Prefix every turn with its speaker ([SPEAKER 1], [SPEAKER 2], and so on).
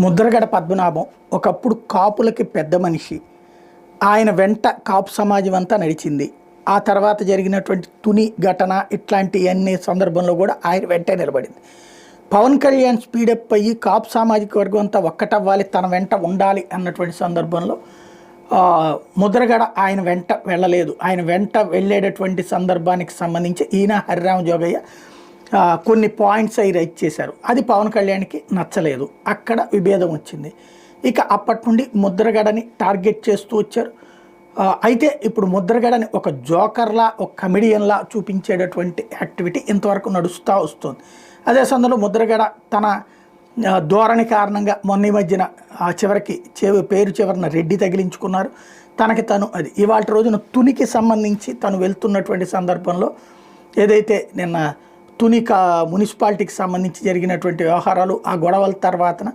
[SPEAKER 1] ముద్రగడ పద్మనాభం ఒకప్పుడు కాపులకి పెద్ద మనిషి. ఆయన వెంట కాపు సమాజం అంతా నడిచింది. ఆ తర్వాత జరిగినటువంటి తుని ఘటన ఇట్లాంటి అన్ని సందర్భంలో కూడా ఆయన వెంటే నిలబడింది. పవన్ కళ్యాణ్ స్పీడప్ అయ్యి కాపు సామాజిక వర్గం అంతా ఒక్కటవ్వాలి, తన వెంట ఉండాలి అన్నటువంటి సందర్భంలో ముద్రగడ ఆయన వెంట వెళ్ళలేదు. ఆయన వెంట వెళ్ళేటటువంటి సందర్భానికి సంబంధించి ఈయన హరిరామ జోగయ్య కొన్ని పాయింట్స్ అవి రైట్ చేశారు. అది పవన్ కళ్యాణ్కి నచ్చలేదు, అక్కడ విభేదం వచ్చింది. ఇక అప్పటి నుండి ముద్రగడని టార్గెట్ చేస్తూ వచ్చారు. అయితే ఇప్పుడు ముద్రగడని ఒక జోకర్లా, ఒక కమెడియన్లా చూపించేటటువంటి యాక్టివిటీ ఇంతవరకు నడుస్తూ వస్తుంది. అదే సందర్భంలో ముద్రగడ తన ధోరణి కారణంగా మొన్న ఈ మధ్యన చివరికి పేరు చివరిన రెడ్డి తగిలించుకున్నారు. తనకి తను అది ఇవాళ రోజున తునికి సంబంధించి తను వెళ్తున్నటువంటి సందర్భంలో ఏదైతే నిన్న తుని మున్సిపాలిటీకి సంబంధించి జరిగినటువంటి వ్యవహారాలు, ఆ గొడవల తర్వాతన